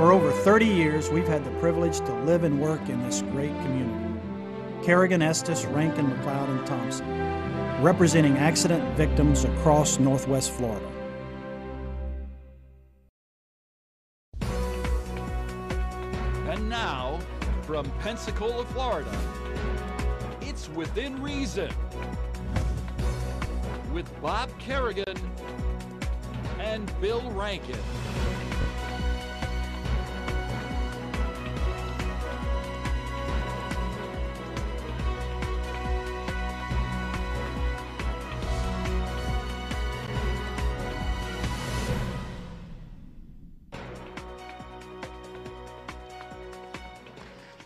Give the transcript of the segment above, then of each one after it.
For over 30 years, we've had the privilege to live and work in this great community. Kerrigan, Estes, Rankin, McLeod, and Thompson, representing accident victims across Northwest Florida. And now, from Pensacola, Florida, it's Within Reason with Bob Kerrigan and Bill Rankin.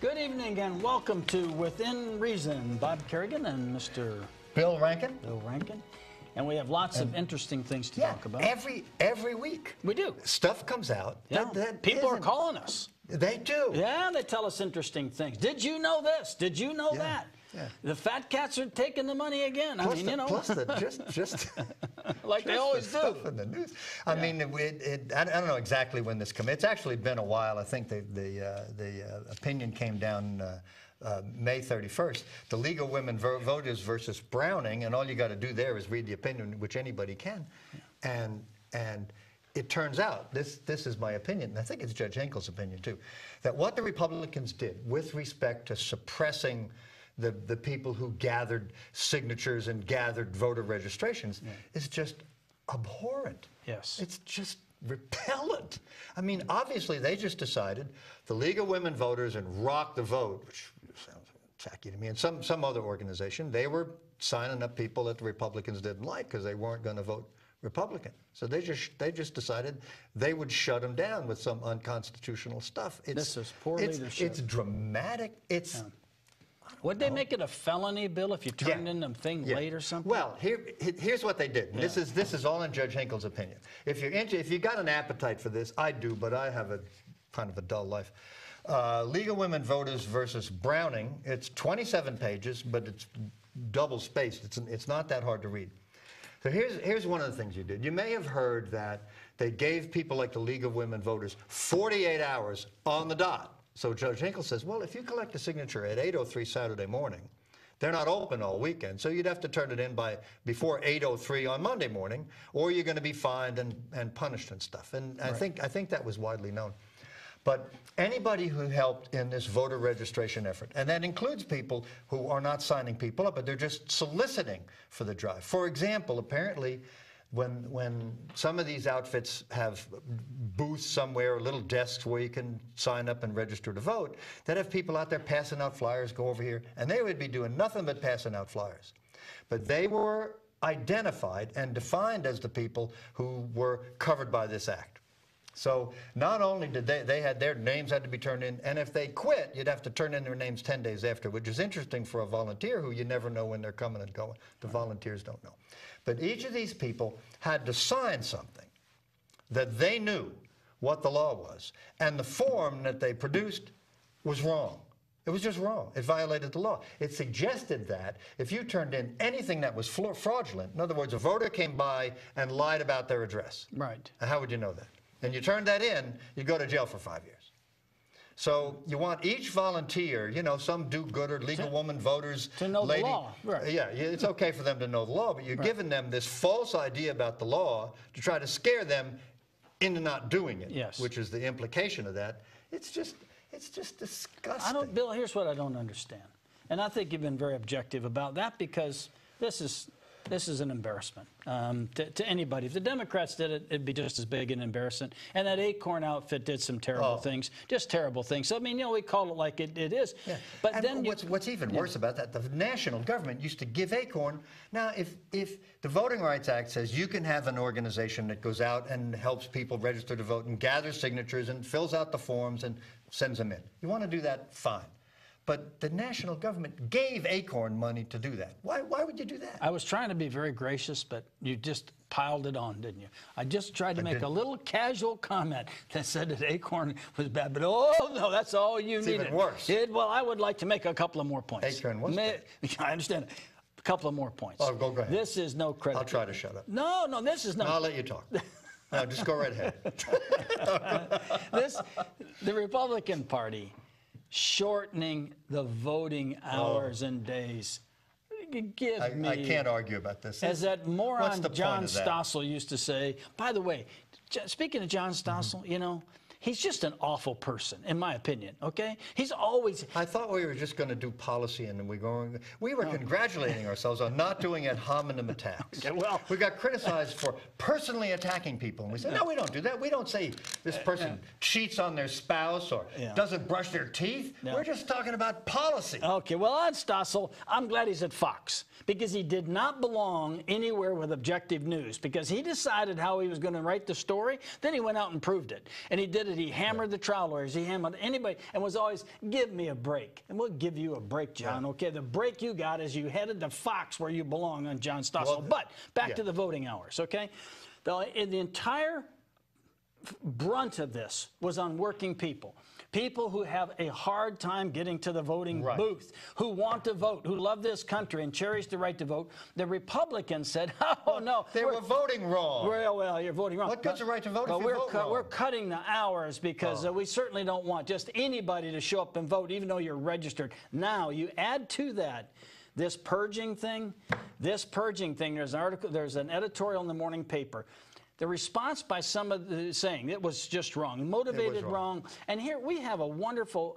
Good evening and welcome to Within Reason. Bob Kerrigan and Mr. Bill Rankin. Bill Rankin. And we have lots of interesting things to talk about. Every week. We do. Stuff comes out. Yeah. People are calling us. They do. Yeah, they tell us interesting things. Did you know this? Did you know that? Yeah. The fat cats are taking the money again. Plus I mean, you know. Plus just like they always do. Stuff in the news. I mean, I don't know exactly when this came. It's actually been a while. I think the opinion came down May 31st. The League of Women Voters versus Browning, and all you got to do there is read the opinion, which anybody can, and it turns out, this is my opinion, and I think it's Judge Henkel's opinion too, that what the Republicans did with respect to suppressing the people who gathered signatures and gathered voter registrations is just abhorrent. Yes. It's just repellent. I mean, obviously they just decided the League of Women Voters and Rock the Vote, which sounds tacky to me, and some other organization, they were signing up people that the Republicans didn't like because they weren't going to vote Republican. So they just decided they would shut them down with some unconstitutional stuff. This is poor leadership. It's dramatic. It's Would they make it a felony, Bill, if you turned in a thing late or something? Well, here's what they did. And this is all in Judge Henkel's opinion. If you got an appetite for this, I do, but I have a kind of a dull life. League of Women Voters versus Browning. It's 27 pages, but it's double spaced. It's not that hard to read. So here's one of the things you did. You may have heard that they gave people like the League of Women Voters 48 hours on the dot. So Judge Henkel says, well, if you collect a signature at 8:03 Saturday morning, they're not open all weekend, so you'd have to turn it in before 8:03 on Monday morning, or you're going to be fined and punished and stuff. And I think that was widely known. But anybody who helped in this voter registration effort, and that includes people who are not signing people up, but they're just soliciting for the drive. For example, apparently, when some of these outfits have booths somewhere, or little desks where you can sign up and register to vote, they'd have people out there passing out flyers, go over here, and they would be doing nothing but passing out flyers. But they were identified and defined as the people who were covered by this act. So not only did they had their names had to be turned in, and if they quit, you'd have to turn in their names 10 days after, which is interesting for a volunteer who you never know when they're coming and going. The volunteers don't know. But each of these people had to sign something that they knew what the law was, and the form that they produced was wrong. It was just wrong. It violated the law. It suggested that if you turned in anything that was fraudulent, in other words, a voter came by and lied about their address. Right. And how would you know that? And you turned that in, you go to jail for 5 years. So you want each volunteer, you know, some do-gooder, League of Women Voters, to know the law. Right. Yeah, it's okay for them to know the law, but you're giving them this false idea about the law to try to scare them into not doing it. Yes. Which is the implication of that. It's just disgusting. Bill, here's what I don't understand. And I think you've been very objective about that, because this is an embarrassment to anybody. If the Democrats did it, it'd be just as big an embarrassment. And that Acorn outfit did some terrible things, just terrible things. So, I mean, you know, we call it like it is. Yeah. But and then what's even worse about that, the national government used to give Acorn. Now, if the Voting Rights Act says you can have an organization that goes out and helps people register to vote and gathers signatures and fills out the forms and sends them in. You want to do that, fine. But the national government gave Acorn money to do that. Why would you do that? I was trying to be very gracious, but you just piled it on, didn't you? I just tried to make a little casual comment that said that Acorn was bad, but oh no, that's all you needed. It's even worse. Well, I would like to make a couple of more points. Acorn was bad. I understand. A couple of more points. Oh, go ahead. This is no credit. I'll try to shut up. No, this is no. I'll let you talk. No, just go right ahead. The Republican Party shortening the voting hours and days. Give me. I can't argue about this. As that moron John of that? Stossel used to say. By the way, speaking of John Stossel, you know, he's just an awful person, in my opinion, okay? He's always... I thought we were just going to do policy, and we were congratulating ourselves on not doing ad hominem attacks. Okay, well... We got criticized for personally attacking people, and we said, no, we don't do that. We don't say this person cheats on their spouse or doesn't brush their teeth. We're just talking about policy. Okay, well, on Stossel, I'm glad he's at Fox, because he did not belong anywhere with objective news, because he decided how he was going to write the story, then he went out and proved it. And he did it. He hammered the trial lawyers. He hammered anybody and was always, give me a break. And we'll give you a break, John. Okay, the break you got is you headed to Fox where you belong on John Stossel. Well, but back to the voting hours, okay? The entire brunt of this was on working people. People who have a hard time getting to the voting booth, who want to vote, who love this country and cherish the right to vote. The Republicans said, oh, no. They were voting wrong. Well, you're voting wrong. What good's the right to vote if you vote wrong? We're cutting the hours because we certainly don't want just anybody to show up and vote, even though you're registered. Now, you add to that this purging thing. There's an article, there's an editorial in the morning paper. The response by some of the saying it was just wrong, motivated wrong. And here we have a wonderful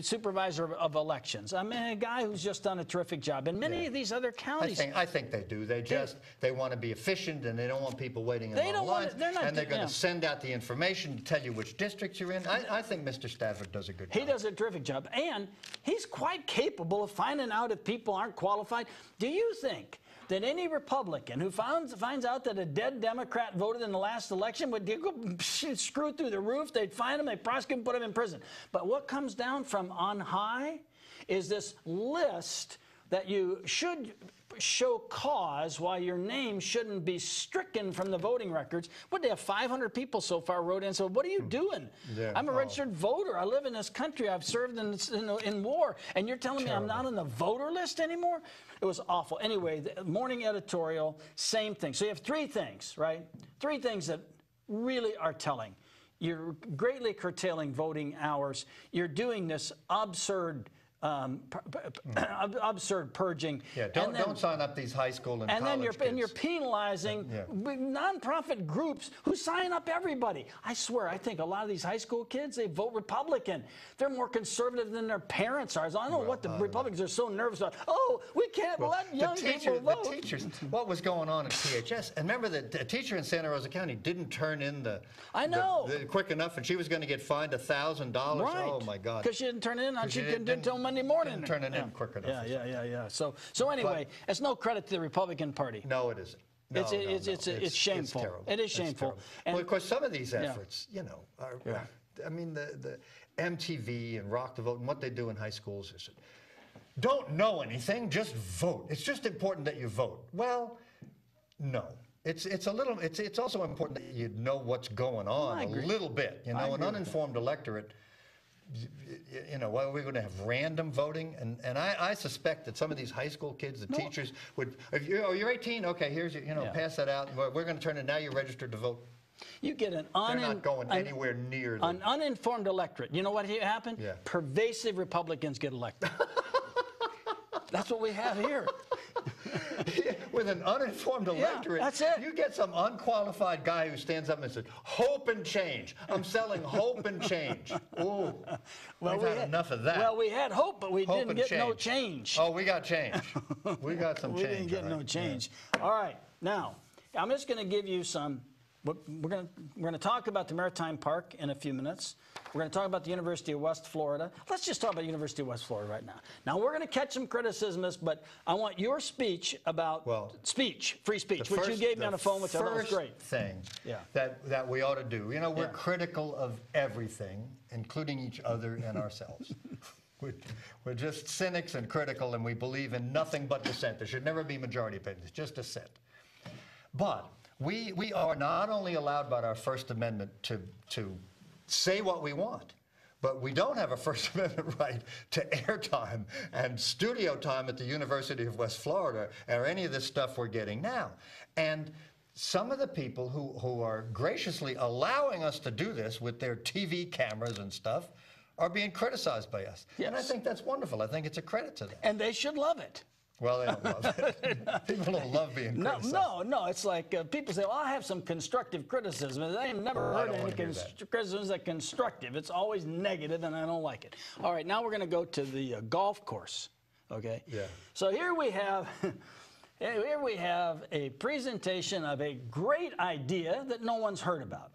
supervisor of elections. I mean, a guy who's just done a terrific job. And many of these other counties. I think they do. They want to be efficient, and they don't want people waiting in long lines. And they're going to send out the information to tell you which districts you're in. I think Mr. Stafford does a good job. He does a terrific job. And he's quite capable of finding out if people aren't qualified. Do you think that any Republican who finds out that a dead Democrat voted in the last election would go screw through the roof? They'd find him, they'd prosecute him, put him in prison. But what comes down from on high is this list that you should show cause why your name shouldn't be stricken from the voting records. What, they have 500 people so far wrote in. So what are you doing? I'm a registered voter. I live in this country. I've served in war. And you're telling me I'm not on the voter list anymore? It was awful. Anyway, the morning editorial, same thing. So you have three things, right? Three things that really are telling. You're greatly curtailing voting hours. You're doing this absurd absurd purging. Yeah, don't sign up these high school and college kids. And you're penalizing nonprofit groups who sign up everybody. I swear, I think a lot of these high school kids, they vote Republican. They're more conservative than their parents are. So I don't know what the Republicans are so nervous about. Oh, we can't let young people vote. The teachers, what was going on at PHS? And remember that a teacher in Santa Rosa County didn't turn in the quick enough, and she was going to get fined $1,000. Right. Oh my God! Because she didn't turn it in. She didn't tell Monday morning. Didn't turn it in quick enough. Yeah. So anyway, it's no credit to the Republican Party. No, it isn't. It's shameful. Terrible. It is shameful. Well, of course, some of these efforts, you know, are. I mean, the MTV and Rock the Vote and what they do in high schools is, don't know anything, just vote. It's just important that you vote. Well, no. It's also important that you know what's going on a little bit. You know, an uninformed electorate. You know, well, we're going to have random voting, and I suspect that some of these high school kids, the teachers would, you're 18, okay, here's your, pass that out. We're going to turn it. Now you're registered to vote. You get They're not going anywhere near an uninformed electorate. You know what happened? Yeah. Pervasive Republicans get elected. That's what we have here. With an uninformed electorate, that's it. You get some unqualified guy who stands up and says, hope and change. I'm selling hope and change. Ooh, we've had enough of that. Well, we had hope, but we didn't get no change. Oh, we got change. We got some change. We didn't get no change. Yeah. All right, now, I'm just going to give you some. We're going to talk about the Maritime Park in a few minutes. We're going to talk about the University of West Florida. Let's just talk about the University of West Florida right now. Now, we're going to catch some criticism, but I want your speech about free speech, which you gave me on the phone, which I thought was great. The first thing that we ought to do, you know, we're critical of everything, including each other and ourselves. We're just cynics and critical, and we believe in nothing but dissent. There should never be majority opinion. It's just dissent. But we are not only allowed by our First Amendment to say what we want, but we don't have a First Amendment right to airtime and studio time at the University of West Florida or any of this stuff we're getting now. And some of the people who are graciously allowing us to do this with their TV cameras and stuff are being criticized by us. Yes. And I think that's wonderful. I think it's a credit to them. And they should love it. Well, they don't love it. People don't love being criticized. No. It's like people say, well, I have some constructive criticism. I ain't never heard any criticisms that constructive. It's always negative, and I don't like it. All right, now we're going to go to the golf course, okay? Yeah. So here we have... Here we have a presentation of a great idea that no one's heard about.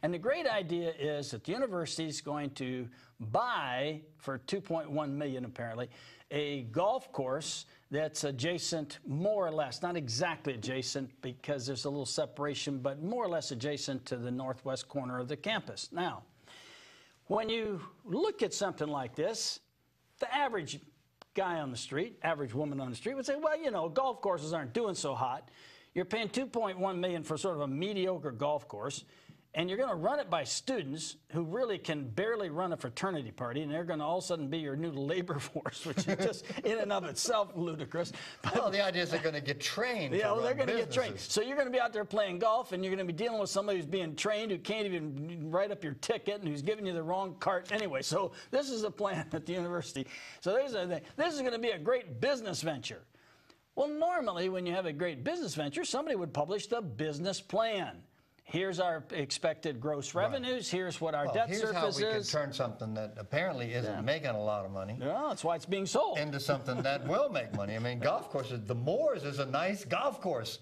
And the great idea is that the university is going to buy, for $2.1 million apparently, a golf course that's adjacent, more or less, not exactly adjacent because there's a little separation, but more or less adjacent to the northwest corner of the campus. Now, when you look at something like this, the average guy on the street, average woman on the street would say, well, you know, golf courses aren't doing so hot. You're paying $2.1 million for sort of a mediocre golf course, and you're going to run it by students who really can barely run a fraternity party, and they're going to all of a sudden be your new labor force, which is just in and of itself ludicrous. But, well, the idea is they're going to get trained. Yeah, well, they're going to get trained. So you're going to be out there playing golf, and you're going to be dealing with somebody who's being trained, who can't even write up your ticket, and who's giving you the wrong cart. Anyway, so this is the plan at the university. So there's the thing. This is going to be a great business venture. Well, normally when you have a great business venture, somebody would publish the business plan. Here's our expected gross revenues. Right. Here's what our debt surface is. Here's how we can turn something that apparently isn't making a lot of money. No, that's why it's being sold. Into something that will make money. I mean, golf courses, the Moors is a nice golf course,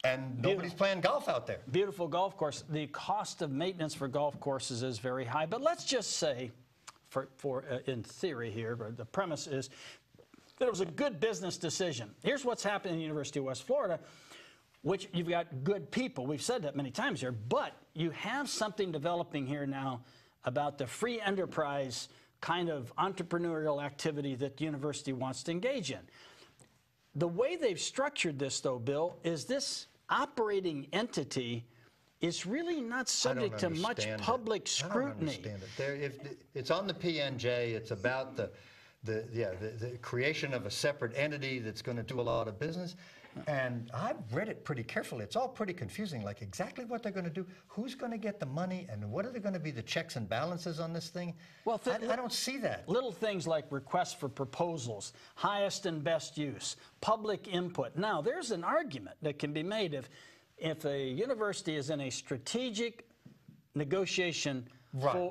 and nobody's playing golf out there. Beautiful golf course. The cost of maintenance for golf courses is very high. But let's just say, in theory here, the premise is that it was a good business decision. Here's what's happened in the University of West Florida, which you've got good people. We've said that many times here, but you have something developing here now about the free enterprise kind of entrepreneurial activity that the university wants to engage in. The way they've structured this, though, Bill, is this operating entity is really not subject to much public scrutiny. I don't understand it. It's on the PNJ. It's about the creation of a separate entity that's going to do a lot of business. And I've read it pretty carefully. It's all pretty confusing, like exactly what they're going to do, who's going to get the money, and what are they going to be the checks and balances on this thing? Well, I don't see that. Little things like requests for proposals, highest and best use, public input. Now, there's an argument that can be made if a university is in a strategic negotiation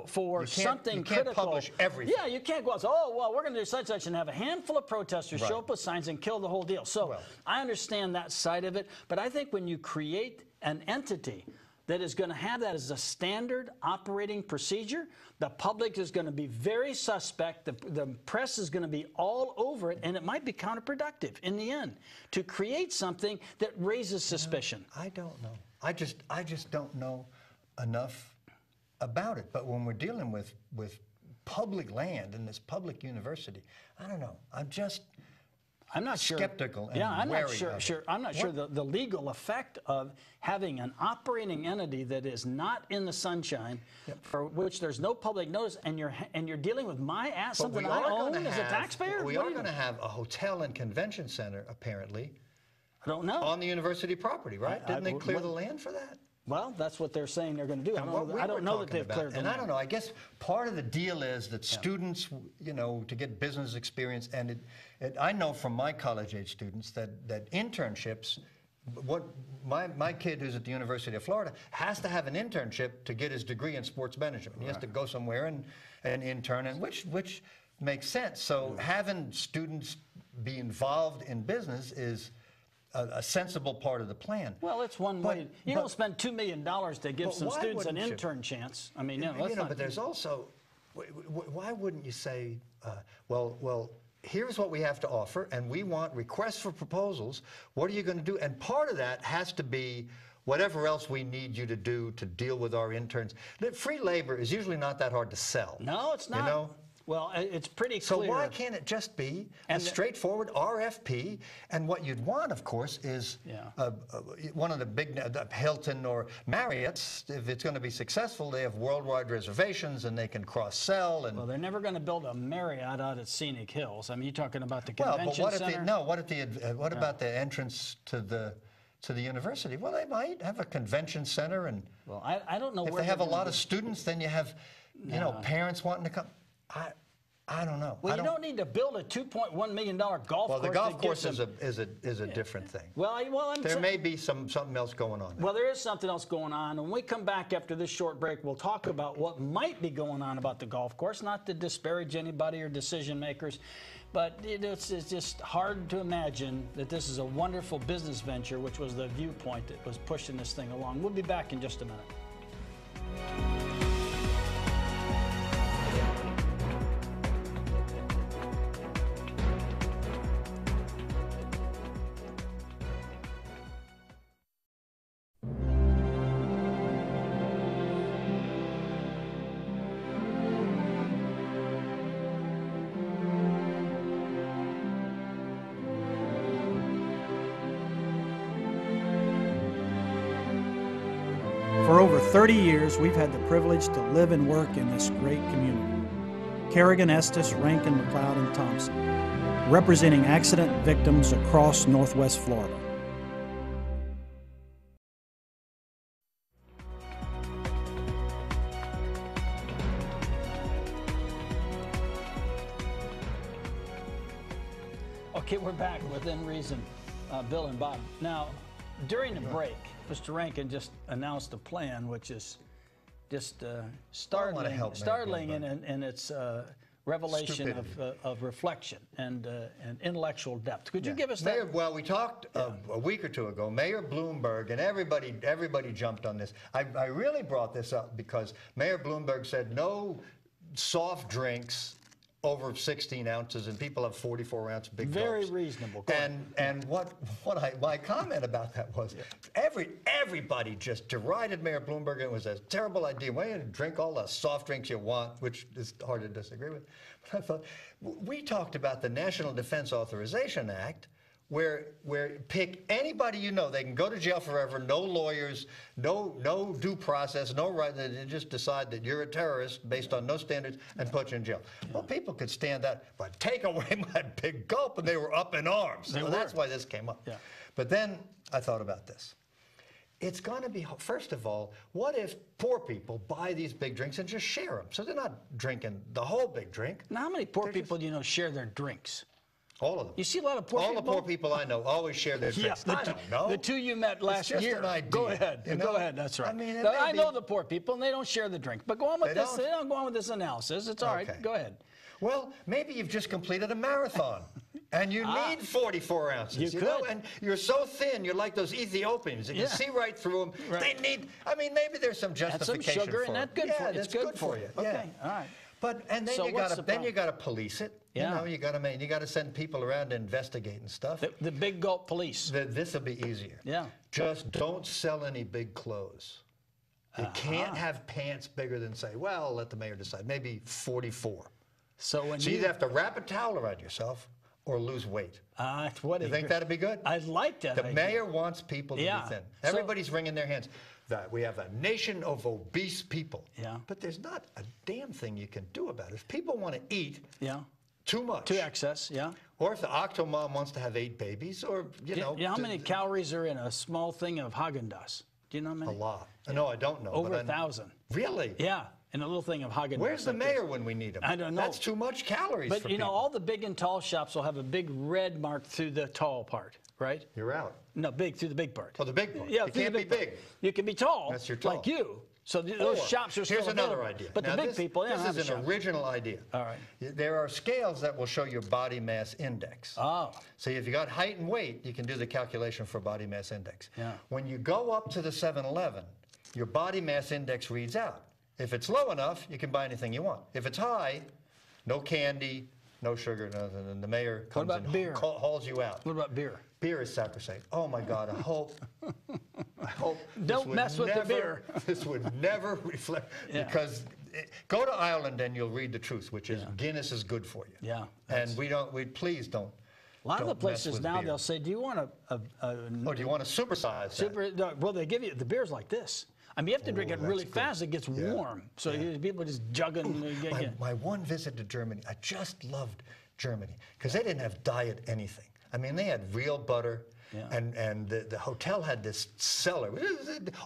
for something critical. You can't publish everything. Yeah, you can't go out and say, oh, well, we're going to do such and have a handful of protesters show up with signs and kill the whole deal. So I understand that side of it, but I think when you create an entity that is going to have that as a standard operating procedure, the public is going to be very suspect, the press is going to be all over it, and it might be counterproductive in the end to create something that raises suspicion. I don't know. I just don't know enough about it. But when we're dealing with public land in this public university, I don't know. I'm not skeptical and wary of it. I'm not sure the legal effect of having an operating entity that is not in the sunshine, for which there's no public notice, and you're dealing with my ass, something I own as a taxpayer. We are going to have a hotel and convention center, apparently. I don't know. On the university property, right? Didn't they clear the land for that? Well, that's what they're saying they're going to do. I don't know that they've cleared the land. And I don't know. I guess part of the deal is that students, you know, to get business experience, and I know from my college-age students that internships, my kid who's at the University of Florida has to have an internship to get his degree in sports management. He has to go somewhere and intern, and which makes sense. So having students be involved in business is a sensible part of the plan. Well, it's one way. You don't spend $2 million to give some students an intern chance. I mean, but there's also, why wouldn't you say, well, here's what we have to offer, and we want requests for proposals. What are you going to do? And part of that has to be whatever else we need you to do to deal with our interns. Free labor is usually not that hard to sell. No, it's not. You know? Well, it's pretty clear. So why can't it just be a straightforward RFP? And what you'd want, of course, is one of the big, Hilton or Marriott's, if it's going to be successful, they have worldwide reservations and they can cross-sell. Well, they're never going to build a Marriott out at Scenic Hills. I mean, you're talking about the convention center? What about the entrance to the to the university. Well, they might have a convention center, and Well, I don't know if where they have a they're gonna lot of students, then you have, you know, parents wanting to come. I don't know. Well, you don't need to build a $2.1 million golf course. Well, the golf to course get is a different thing. Well, I'm There may be something else going on there. Well, there is something else going on. When we come back after this short break, we'll talk about what might be going on about the golf course, not to disparage anybody or decision makers, but it's just hard to imagine that this is a wonderful business venture, which was the viewpoint that was pushing this thing along. We'll be back in just a minute. For over 30 years, we've had the privilege to live and work in this great community. Kerrigan, Estes, Rankin, McLeod, and Thompson, representing accident victims across Northwest Florida. Okay, we're back within reason, Bill and Bob. Now, during the break, Mr. Rankin just announced a plan, which is just startling in its revelation of reflection and intellectual depth. Could you give us that? Well, we talked a week or two ago. Mayor Bloomberg and everybody jumped on this. I really brought this up because Mayor Bloomberg said no soft drinks over 16 ounces, and people have 44-ounce big Very gulps. reasonable. And my comment about that was everybody just derided Mayor Bloomberg, and it was a terrible idea. Why don't you drink all the soft drinks you want, which is hard to disagree with. But I thought, we talked about the National Defense Authorization Act, where pick anybody you know. They can go to jail forever, no lawyers, no due process, no right. They just decide that you're a terrorist based on no standards and put you in jail. Yeah. Well, people could stand that, but take away my big gulp, and they were up in arms. So that's why this came up. Yeah. But then I thought about this. It's going to be, first of all, what if poor people buy these big drinks and just share them? So they're not drinking the whole big drink. Now, how many poor people do you know share their drinks? All of them. You see a lot of poor people? All the poor people I know always share their drinks. Yeah, I don't know. The two you met last just year. An idea, go ahead. you know? Go ahead. That's right. I mean, I know the poor people, and they don't share the drink. But go on with this. Don't? They don't go on with this analysis. It's all right. Go ahead. Well, maybe you've just completed a marathon, and you need 44 ounces. You know, could. and you're so thin. You're like those Ethiopians. You can see right through them. Right. They need. I mean, maybe there's some justification That's some sugar, for and it. that's good for you. It's good for you. Okay. Yeah. All right. But and then So you got to police it. Yeah. You know, you got to send people around to investigate and stuff. The big gulp police. This will be easier. Yeah. Just don't sell any big clothes. You can't have pants bigger than, say, well, let the mayor decide, maybe 44. So when you either have to wrap a towel around yourself or lose weight. You think that'd be good? I like that. The mayor wants people to be thin. So, Everybody's wringing their hands. We have a nation of obese people. Yeah. But there's not a damn thing you can do about it. If people want to eat too much. To excess, yeah. Or if the Octomom wants to have 8 babies, or, you know. How many calories are in a small thing of Haagen-Dazs? Do you know how many? A lot. No, I don't know. Over 1,000. Really? Yeah. In a little thing of Haagen-Dazs. Where's the mayor when we need him? I don't know. That's too much calories But for you know, people. all the big and tall shops will have a big red mark through the tall part, right? You're out. No, through the big part. Oh, the big part. Yeah, you through can't the be part. big. You can be tall, That's your tall. like you. So those shops are still Here's another available. idea. But Now the big people, they don't have a This is an shop. original idea. All right. There are scales that will show your body mass index. Oh. So if you got height and weight, you can do the calculation for body mass index. Yeah. When you go up to the 7-Eleven, your body mass index reads out. If it's low enough, you can buy anything you want. If it's high, no candy, no sugar, nothing, and the mayor comes and beer? hauls you out. What about beer? Beer is sacrosanct. Oh my God, I hope Don't mess with the beer. This would never reflect, because go to Ireland and you'll read the truth, which is Guinness is good for you. Yeah. And please don't. A lot of the don't mess places with now, beer. they'll say, do you want Oh, do you want to supersize that? no, well, they give you, the beer's like this. I mean, you have to drink it really that's fast. It gets warm. So people just jugging. My one visit to Germany, I just loved Germany, because they didn't have diet anything. I mean, they had real butter. Yeah. And the hotel had this cellar.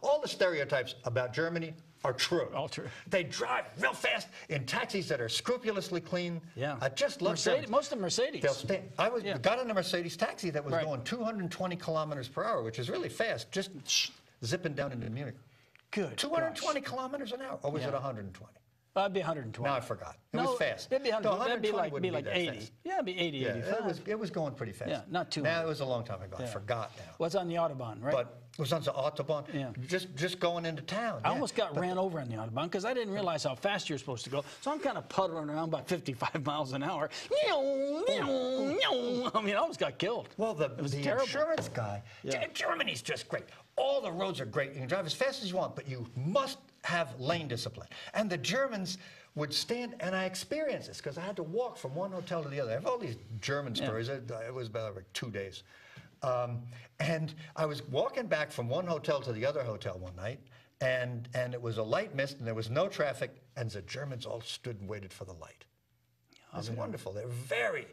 All the stereotypes about Germany are true. All true. They drive real fast in taxis that are scrupulously clean. Yeah. I just love Mercedes, them. most of them Mercedes. They'll stay. I got in a Mercedes taxi that was Right. going 220 kilometers per hour, which is really fast, just zipping down into Munich. Good 220 kilometers an hour, or was it 120? It'd be 120. No, I forgot. It was fast. It'd be 100. No, That'd be 120 wouldn't like that 80. fast. Yeah, it'd be 80, Yeah, 85. it was going pretty fast. Yeah, not too Now, hard. it was a long time ago. I forgot now. What's on the Autobahn, right? But it was on the Autobahn, Yeah. just going into town. I almost got ran over on the Autobahn because I didn't realize how fast you're supposed to go. So I'm kind of puttering around about 55 miles an hour. I mean, I almost got killed. Well, the terrible. insurance guy, Yeah. Germany's just great. All the roads are great. You can drive as fast as you want, but you must have lane discipline. And the Germans would stand, and I experienced this because I had to walk from one hotel to the other. I have all these German stories. It was about like 2 days. And I was walking back from one hotel to the other hotel one night, and it was a light mist, and there was no traffic, and the Germans all stood and waited for the light. It was wonderful. They're very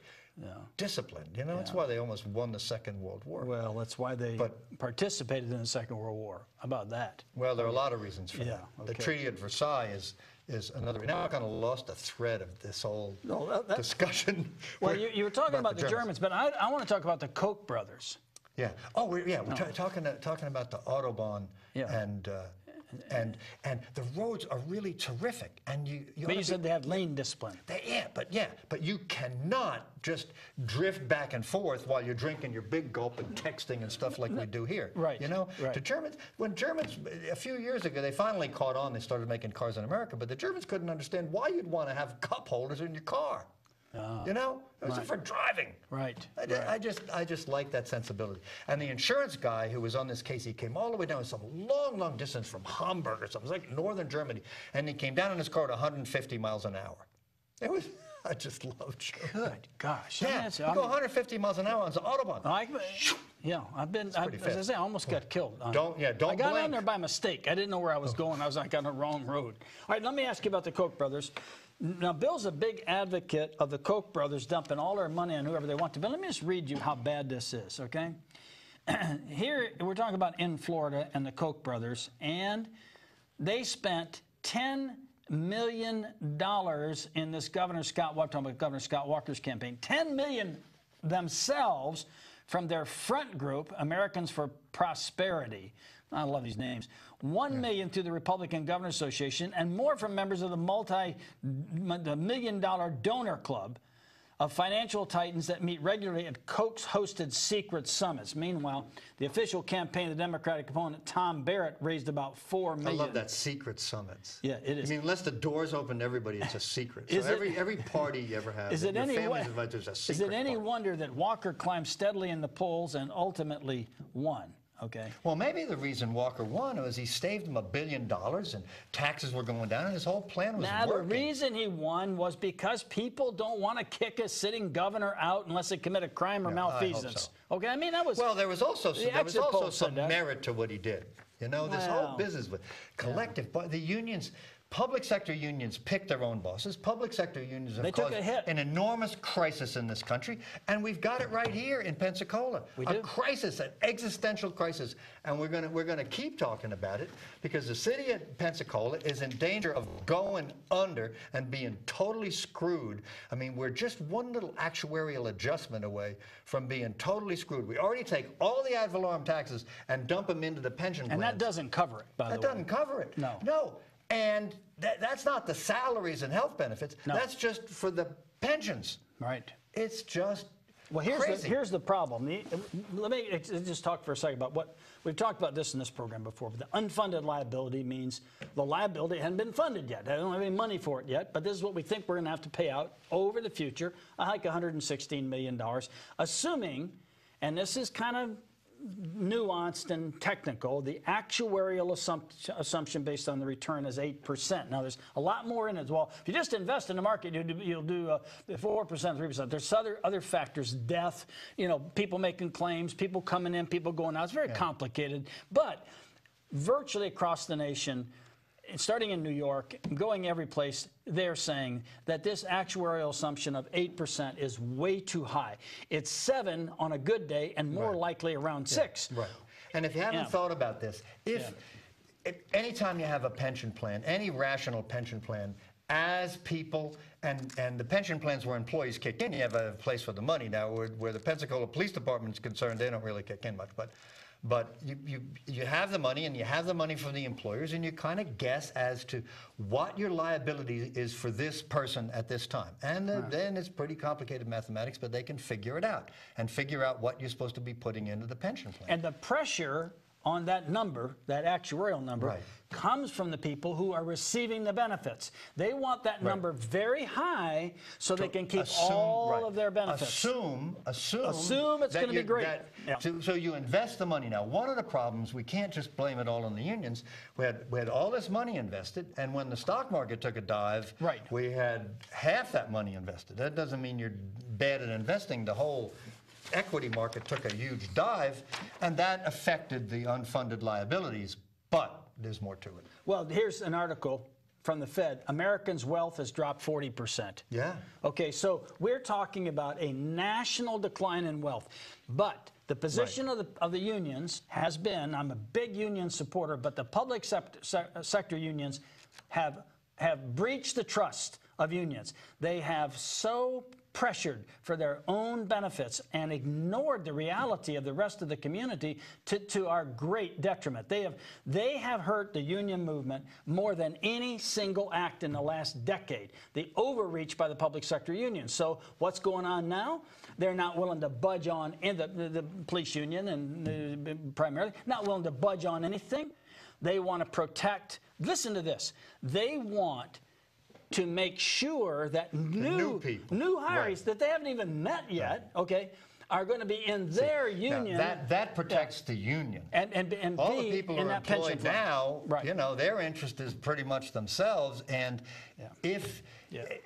disciplined. You know, that's why they almost won the Second World War. Well, that's why they participated in the Second World War. How about that? Well, there are a lot of reasons for that. okay. The Treaty at Versailles is another. Now I kind of lost the thread of this whole discussion. Well, you were talking about the Germans, but I want to talk about the Koch brothers. Yeah. Oh, we're talking about the Autobahn and the roads are really terrific. And But you said they have lane discipline. But you cannot just drift back and forth while you're drinking your big gulp and texting and stuff like we do here. Right. You know, Right. to Germans, when Germans a few years ago they finally caught on. They started making cars in America, but the Germans couldn't understand why you'd want to have cup holders in your car. You know, it was for driving. Right. I just like that sensibility. And the insurance guy who was on this case, he came all the way down some long distance from Hamburg or something. It was like northern Germany, and he came down in his car at 150 miles an hour. It was. I just loved Germany. Good gosh. Yeah, you go 150 miles an hour on the Autobahn. I've been, as I say, I almost got killed. Don't I got blink. on there by mistake. I didn't know where I was going. I was like on the wrong road. All right, let me ask you about the Koch brothers. Now, Bill's a big advocate of the Koch brothers dumping all their money on whoever they want to. But let me just read you how bad this is, okay? Here, we're talking about in Florida and the Koch brothers, and they spent $10 million in this Governor Scott Walker's campaign. $10 million themselves from their front group, Americans for Prosperity. I love these names. $1 million through the Republican Governors Association, and more from members of the multi-million-dollar donor club of financial titans that meet regularly at Koch-hosted secret summits. Meanwhile, the official campaign of the Democratic opponent, Tom Barrett, raised about $4 million. I love that, secret summits. Yeah, it is. I mean, unless the doors open to everybody, it's a secret. Is so it- every party you ever have, Is it your any family's wa- invited, there's a secret Is it any party. wonder that Walker climbed steadily in the polls and ultimately won? Okay. Well, maybe the reason Walker won was he saved him $1 billion and taxes were going down and his whole plan was Now, working. the reason he won was because people don't want to kick a sitting governor out unless they commit a crime or Yeah, I hope malfeasance. so. Okay, I mean, that was... Well, there was also The exit poll some said that. merit to what he did. You know, this Well, whole business with collective, but the unions, public sector unions pick their own bosses. Public sector unions have They took caused a hit. an enormous crisis in this country, and we've got it right here in Pensacola. We a do. crisis, an existential crisis, and we're gonna keep talking about it because the city of Pensacola is in danger of going under and being totally screwed. I mean, we're just one little actuarial adjustment away from being totally screwed. We already take all the ad valorem taxes and dump them into the pension plans. And that doesn't cover it, by the way. That doesn't cover it. No. No. And that's not the salaries and health benefits. No. That's just for the pensions. Right. It's just Well, crazy. here's the problem. Let me just talk for a second about what we've talked about this in this program before. But the unfunded liability means the liability hadn't been funded yet. I don't have any money for it yet, but this is what we think we're going to have to pay out over the future, like $116 million, assuming, and this is kind of nuanced and technical, the actuarial assumption based on the return is 8%. Now, there's a lot more in it as well. If you just invest in the market, you'll do 4%, 3%. There's other factors, death, people making claims, people coming in, people going out. It's very complicated. But virtually across the nation, starting in New York, going every place, they're saying that this actuarial assumption of 8% is way too high. It's 7 on a good day and more likely around 6. Right. And if you haven't thought about this, if anytime you have a pension plan, any rational pension plan, as people, and the pension plans where employees kick in, you have a place for the money now. Where the Pensacola Police Department is concerned, they don't really kick in much, but you have the money, and you have the money from the employers, and you kind of guess as to what your liability is for this person at this time. And then it's pretty complicated mathematics, but they can figure it out and figure out what you're supposed to be putting into the pension plan. And the pressure on that number, that actuarial number, comes from the people who are receiving the benefits. They want that number very high so they can keep all of their benefits. Assume it's going to be great. So you invest the money. Now, one of the problems, we can't just blame it all on the unions. We had all this money invested, and when the stock market took a dive, we had half that money invested. That doesn't mean you're bad at investing. The whole equity market took a huge dive, and that affected the unfunded liabilities, but there's more to it. Well, here's an article from the Fed. Americans' wealth has dropped 40%. Yeah. Okay, so we're talking about a national decline in wealth, but the position of the unions has been, I'm a big union supporter, but the public sector unions have breached the trust of unions. They have so pressured for their own benefits and ignored the reality of the rest of the community to our great detriment. They have hurt the union movement more than any single act in the last decade. The overreach by the public sector unions. So what's going on now? They're not willing to budge on, in the police union and primarily, not willing to budge on anything. They want to protect, listen to this, they want to make sure that new hires that they haven't even met yet, are going to be in their union. Now that protects the union. And all the people who are employed now, you know, their interest is pretty much themselves. And if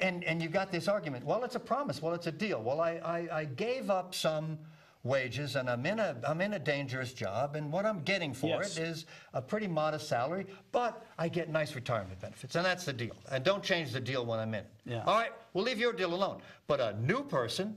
and you got this argument, well, it's a promise, well, it's a deal. Well, I gave up some wages, and I'm in a dangerous job, and what I'm getting for it is a pretty modest salary, but I get nice retirement benefits, and that's the deal. And don't change the deal when I'm in it. All right, we'll leave your deal alone. But a new person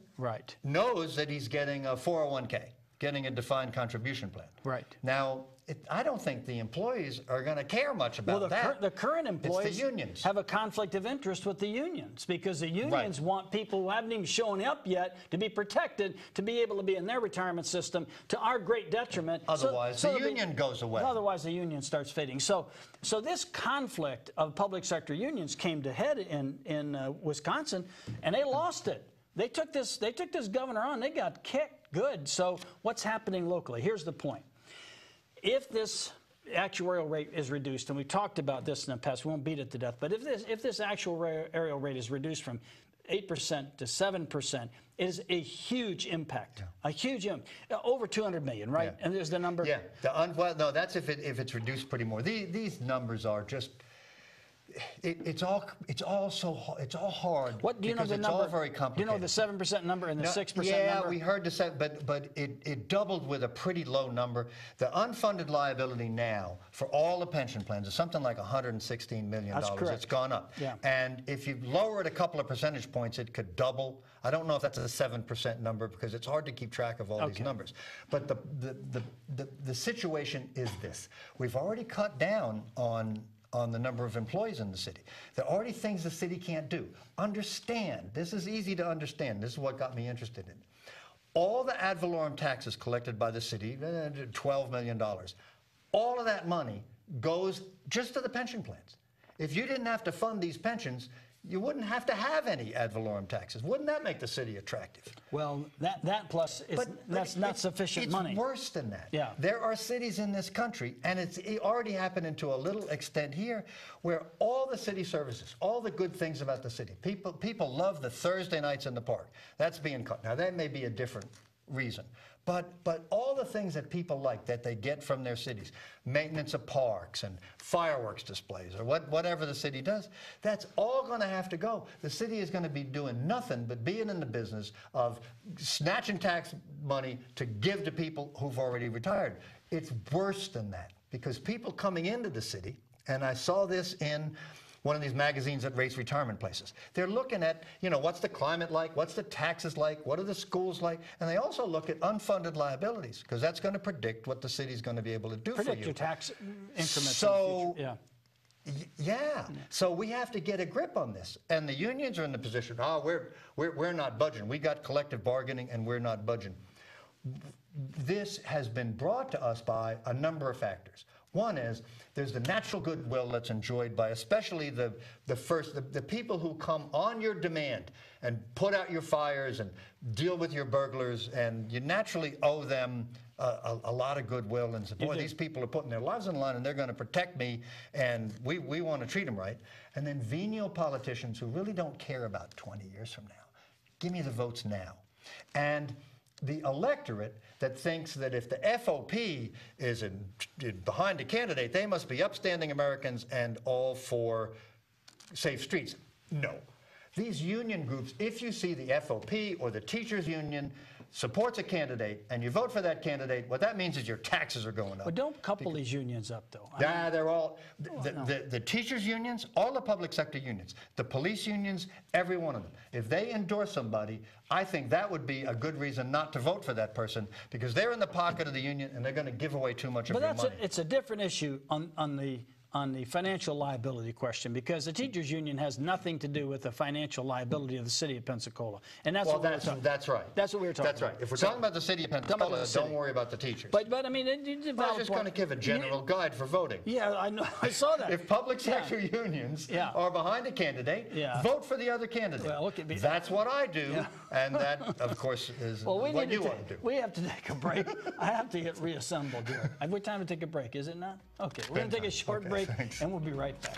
knows that he's getting a 401k, getting a defined contribution plan. Now, I don't think the employees are going to care much about that. The current employees it's the unions. Have a conflict of interest with the unions because the unions want people who haven't even shown up yet to be protected, to be able to be in their retirement system to our great detriment. Otherwise, the union goes away. Otherwise, the union starts fading. So this conflict of public sector unions came to head in Wisconsin, and they lost it. They took this governor on. They got kicked good. So what's happening locally? Here's the point. If this actuarial rate is reduced, and we talked about this in the past, we won't beat it to death, but if this actuarial rate is reduced from 8% to 7%, it is a huge impact. A huge impact. Over 200 million, right? And there's the number. Well, no, that's if it's reduced pretty more. These numbers are just. It's all hard. What do you know the number? It's all very complicated. Do you know the 7% number and the 6% number? Yeah, we heard the 7, but it doubled with a pretty low number. The unfunded liability now for all the pension plans is something like $116 million. That's correct. It's gone up. And if you lower it a couple of percentage points, it could double. I don't know if that's a 7% number because it's hard to keep track of all these numbers. But the situation is this: we've already cut down on the number of employees in the city. There are already things the city can't do. Understand, this is easy to understand. This is what got me interested in it. All the ad valorem taxes collected by the city, $12 million, all of that money goes just to the pension plans. If you didn't have to fund these pensions, you wouldn't have to have any ad valorem taxes. Wouldn't that make the city attractive? Well, that plus, that's not sufficient money. It's worse than that. Yeah. There are cities in this country, and it already happened to a little extent here, where all the city services, all the good things about the city, people love the Thursday nights in the park. That's being cut. Now, that may be a different reason. But all the things that people like that they get from their cities, maintenance of parks and fireworks displays or whatever the city does, that's all going to have to go. The city is going to be doing nothing but being in the business of snatching tax money to give to people who've already retired. It's worse than that because people coming into the city and I saw this in one of these magazines that rates retirement places. They're looking at, you know, what's the climate like, what's the taxes like, what are the schools like, and they also look at unfunded liabilities, because that's going to predict what the city's going to be able to do for you. Predict your tax increments So, in the future. yeah. So we have to get a grip on this, and the unions are in the position, oh, we're not budging. We got collective bargaining, and we're not budging. This has been brought to us by a number of factors. One is there's the natural goodwill that's enjoyed by especially the people who come on your demand and put out your fires and deal with your burglars, and you naturally owe them a lot of goodwill and say, boy, these people are putting their lives on the line and they're going to protect me, and we want to treat them right. And then venial politicians who really don't care about 20 years from now. Give me the votes now. And the electorate that thinks that if the FOP is behind a candidate, they must be upstanding Americans and all for safe streets. No. These union groups, if you see the FOP or the teachers union supports a candidate and you vote for that candidate, what that means is your taxes are going up. But don't couple these unions up, though. Yeah, they're all, the teachers unions, all the public sector unions, the police unions, every one of them. If they endorse somebody, I think that would be a good reason not to vote for that person, because they're in the pocket of the union and they're going to give away too much of their money. But it's a different issue on the financial liability question, because the teachers union has nothing to do with the financial liability of the city of Pensacola, and that's that's right. That's what we were talking. That's right. If we're talking about the city of Pensacola, don't worry about the teachers. But I mean, I was just going to give a general guide for voting. Yeah, I know. I saw that. If public sector unions are behind a candidate, vote for the other candidate. Well, look at me. That's what I do, and that, of course, is what you want to do. We have to take a break. I have to get reassembled here. Have we time to take a break? Is it not? Okay, we're going to take a short break, and we'll be right back.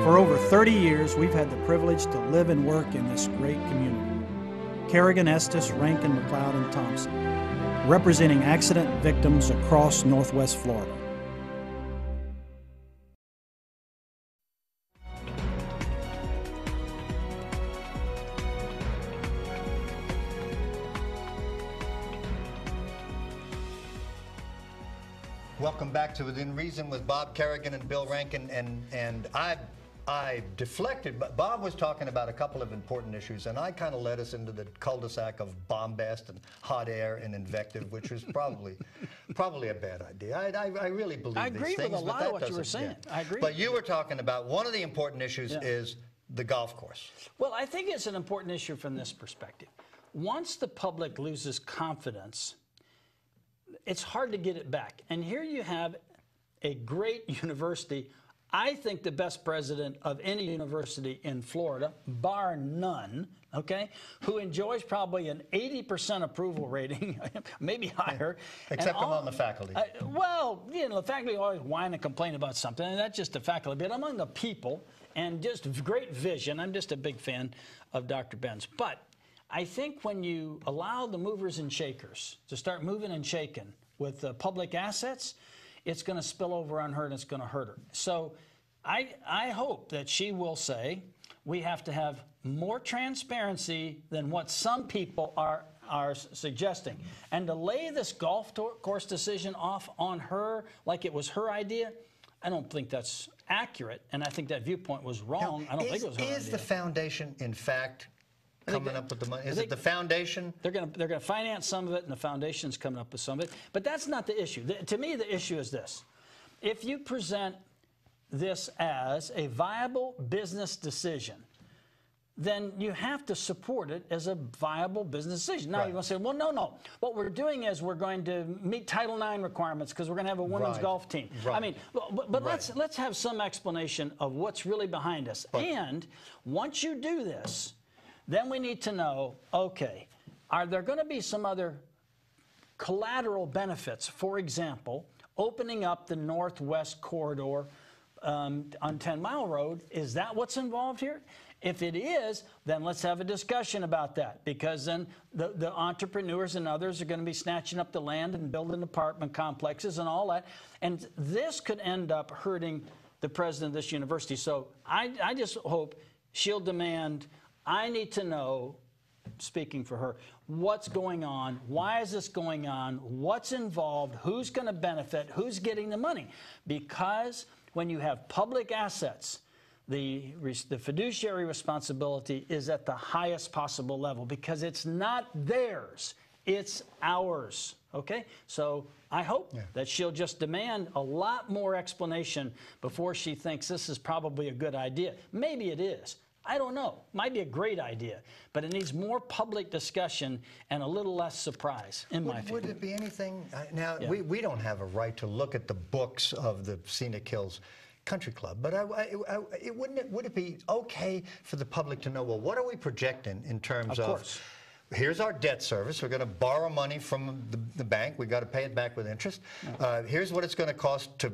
For over 30 years, we've had the privilege to live and work in this great community. Kerrigan, Estes, Rankin, McLeod, and Thompson, representing accident victims across Northwest Florida. Welcome back to Within Reason with Bob Kerrigan and Bill Rankin, and I deflected. Bob was talking about a couple of important issues, and I kind of led us into the cul-de-sac of bombast and hot air and invective, which was probably a bad idea. I really believe I these agree things, with a lot of what you were saying. I agree. But you were talking about one of the important issues is the golf course. Well, I think it's an important issue from this perspective. Once the public loses confidence, it's hard to get it back. And here you have a great university, I think the best president of any university in Florida, bar none, okay, who enjoys probably an 80% approval rating, maybe higher. Except among the faculty. Well, you know, the faculty always whine and complain about something, and that's just the faculty. But among the people, and just great vision, I'm just a big fan of Dr. Benz. But I think when you allow the movers and shakers to start moving and shaking with public assets, it's going to spill over on her and it's going to hurt her. So I hope that she will say we have to have more transparency than what some people are suggesting. And to lay this golf course decision off on her like it was her idea, I don't think that's accurate. And I think that viewpoint was wrong. Now, I don't think it was her idea. Is the foundation, in fact, coming up with the money? Is it the foundation? They're going to finance some of it, and the foundation's coming up with some of it. But that's not the issue. To me, the issue is this. If you present this as a viable business decision, then you have to support it as a viable business decision. Now you're going to say, well, no. What we're doing is we're going to meet Title IX requirements because we're going to have a women's golf team. I mean, but let's have some explanation of what's really behind us. And once you do this, then we need to know, okay, are there going to be some other collateral benefits? For example, opening up the northwest corridor on 10 Mile Road, is that what's involved here? If it is, then let's have a discussion about that, because then the entrepreneurs and others are going to be snatching up the land and building apartment complexes and all that. And this could end up hurting the president of this university. So I just hope she'll demand, I need to know, speaking for her, what's going on, why is this going on, what's involved, who's going to benefit, who's getting the money. Because when you have public assets, the fiduciary responsibility is at the highest possible level, because it's not theirs, it's ours. Okay? So I hope that she'll just demand a lot more explanation before she thinks this is probably a good idea. Maybe it is. I don't know. Might be a great idea, but it needs more public discussion and a little less surprise, in my opinion. Would it be anything? Now, we don't have a right to look at the books of the Scenic Hills Country Club, but would it be okay for the public to know, well, what are we projecting in terms of, here's our debt service, we're going to borrow money from the bank, we've got to pay it back with interest, here's what it's going to cost to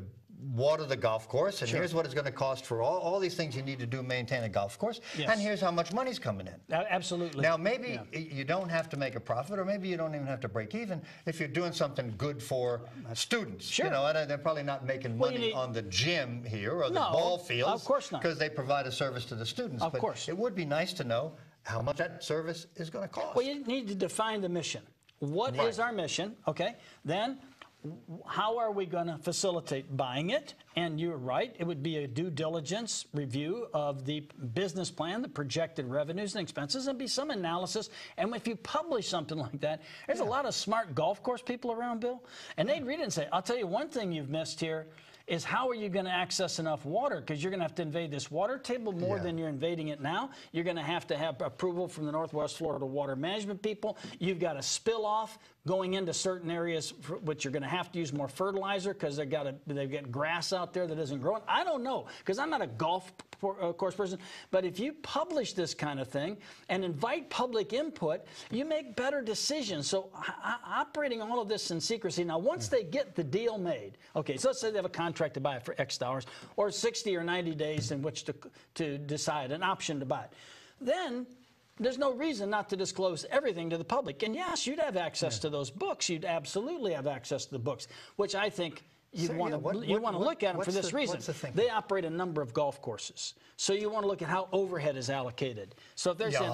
water the golf course, and here's what it's going to cost for all these things you need to do to maintain a golf course, and here's how much money's coming in. Absolutely. Now, maybe you don't have to make a profit, or maybe you don't even have to break even if you're doing something good for students. Sure. You know, they're probably not making money on the gym here or the ball fields. Of course not. Because they provide a service to the students. Of course. It would be nice to know how much that service is going to cost. Well, you need to define the mission. What is our mission? Okay. Then, how are we going to facilitate buying it? And you're right, it would be a due diligence review of the business plan, the projected revenues and expenses, and be some analysis. And if you publish something like that, there's a lot of smart golf course people around, Bill, and they'd read it and say, I'll tell you one thing you've missed here is how are you going to access enough water? Because you're going to have to invade this water table more than you're invading it now. You're going to have approval from the Northwest Florida Water Management people. You've got a spill off going into certain areas, which you're going to have to use more fertilizer because they've got grass out there that isn't growing. I don't know, because I'm not a golf course person, but if you publish this kind of thing and invite public input, you make better decisions. So operating all of this in secrecy. Now, once they get the deal made, okay, so let's say they have a contract to buy it for X dollars, or 60 or 90 days in which to decide, an option to buy it. Then there's no reason not to disclose everything to the public. And yes, you'd have access to those books. You'd absolutely have access to the books, which I think you want to look at them for this reason. They operate a number of golf courses. So you want to look at how overhead is allocated. So if they're saying,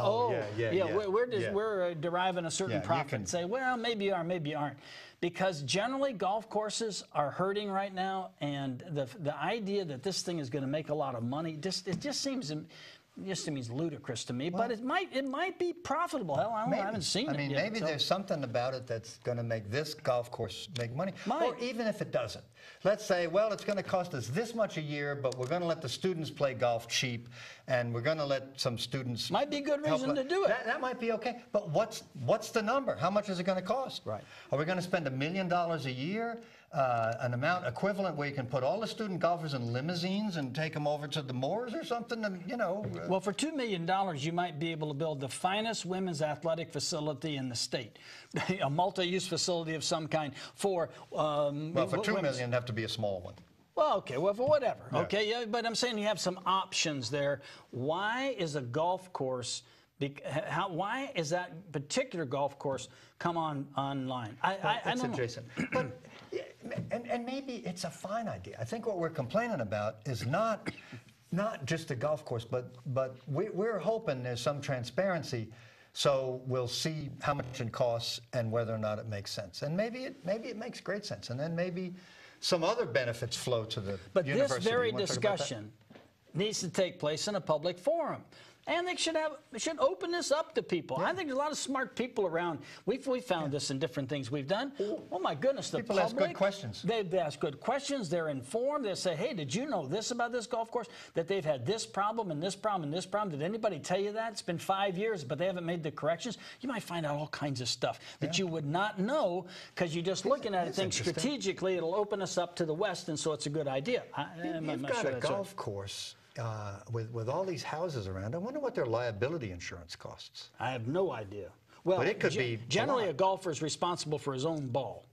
we're deriving a certain profit, and say, well, maybe you are, maybe you aren't. Because generally golf courses are hurting right now, and the idea that this thing is going to make a lot of money, it just seems ludicrous to me, but it might be profitable. Hell, I haven't seen it yet. Maybe there's something about it that's going to make this golf course make money. Or even if it doesn't. Let's say, well, it's going to cost us this much a year, but we're going to let the students play golf cheap, and we're going to let some students... Might be a good reason to do it. That might be okay. But what's the number? How much is it going to cost? Right. Are we going to spend $1 million a year? An amount equivalent where you can put all the student golfers in limousines and take them over to the moors or something, and, you know. Well, for $2 million, you might be able to build the finest women's athletic facility in the state, a multi-use facility of some kind for... well, for $2 million, it'd have to be a small one. Well, okay, well, for whatever. Yeah. Okay, yeah, but I'm saying you have some options there. Why is a golf course... why is that particular golf course come online? I don't know. Jason. But, and maybe it's a fine idea. I think what we're complaining about is not just a golf course, but we're hoping there's some transparency, so we'll see how much it costs and whether or not it makes sense. And maybe it makes great sense, and then maybe some other benefits flow to the university. But this very discussion needs to take place in a public forum. And they should open this up to people. I think there's a lot of smart people around. We've found this in different things we've done. Oh my goodness, the people public, ask good questions. They ask good questions. They're informed. They say, hey, did you know this about this golf course? That they've had this problem and this problem and this problem. Did anybody tell you that? It's been 5 years, but they haven't made the corrections. You might find out all kinds of stuff that you would not know because you're just looking at it, think strategically it'll open us up to the west, and so it's a good idea. You've got a golf course. With all these houses around, I wonder what their liability insurance costs. I have no idea. Well, but it could be generally a golfer is responsible for his own ball.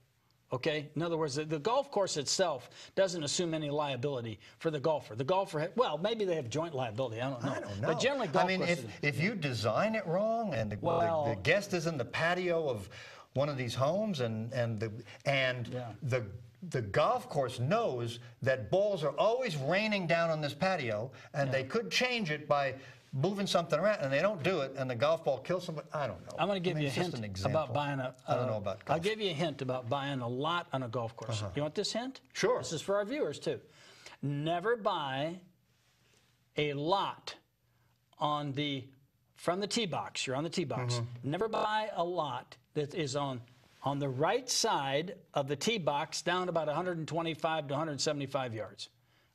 Okay? In other words, the golf course itself doesn't assume any liability for the golfer. The golfer, well, maybe they have joint liability. I don't know. I don't know. But generally, golf courses... if you design it wrong and the guest is in the patio of one of these homes and the golf course knows that balls are always raining down on this patio, and they could change it by moving something around, and they don't do it, and the golf ball kills somebody. I don't know. I'm going to give you a hint about buying a... I don't know about golf. I'll give you a hint about buying a lot on a golf course. You want this hint? Sure. This is for our viewers, too. Never buy a lot from the tee box. You're on the tee box. Never buy a lot that is on the right side of the tee box down about 125 to 175 yards.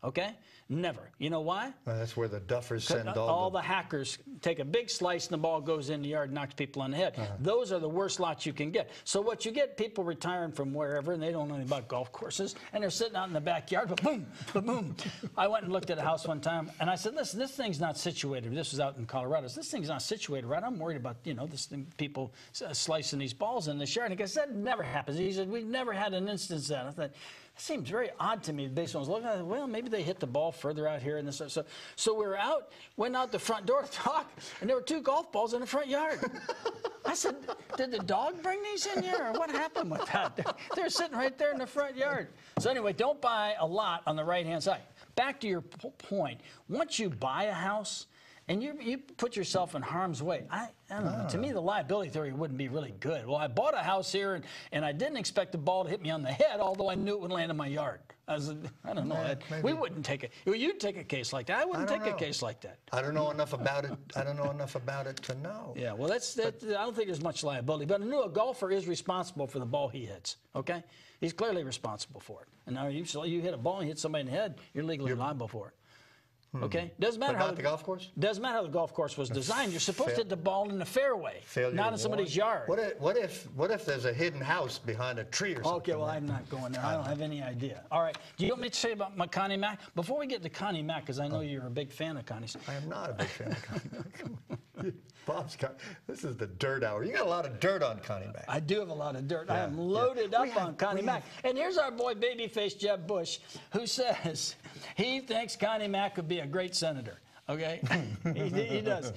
Okay? Never. You know why? Well, that's where the duffers send all the hackers take a big slice and the ball goes in the yard and knocks people on the head. Those are the worst lots you can get. So what you get, people retiring from wherever, and they don't know anything about golf courses, and they're sitting out in the backyard, ba-boom, ba-boom. I went and looked at a house one time, and I said, listen, this thing's not situated. This was out in Colorado. This thing's not situated right. I'm worried about, this thing, people slicing these balls in this yard. And he goes, that never happens. He said, we've never had an instance of that. I thought, it seems very odd to me based on what I was looking at. Well, maybe they hit the ball further out here. And this, so we went out the front door to talk, and there were 2 golf balls in the front yard. I said, did the dog bring these in here, or what happened with that? They're sitting right there in the front yard. So anyway, don't buy a lot on the right-hand side. Back to your point, once you buy a house, and you put yourself in harm's way. I don't know. To me, the liability theory wouldn't be really good. Well, I bought a house here, and I didn't expect the ball to hit me on the head, although I knew it would land in my yard. I don't know. We wouldn't take it. You'd take a case like that. I wouldn't take a case like that. I don't know enough about it. I don't know enough about it to know. Yeah, well, I don't think there's much liability. But I knew a golfer is responsible for the ball he hits, okay? He's clearly responsible for it. And now you hit a ball and hit somebody in the head, you're legally liable for it. Okay, doesn't matter how the golf course. Doesn't matter how the golf course was designed. You're supposed to hit the ball in the fairway, not in somebody's yard. What if there's a hidden house behind a tree or something? Okay, well, I'm not going there. I don't have any idea. All right, do you want me to say about Connie Mack before we get to Connie Mack, because I know you're a big fan of Connie's. I am not a big fan of Connie Mack. Bob's got, this is the dirt hour. You got a lot of dirt on Connie Mack. I do have a lot of dirt. I am loaded up on Connie Mack. And here's our boy babyface Jeb Bush, who says he thinks Connie Mack would be a great senator. Okay? he does.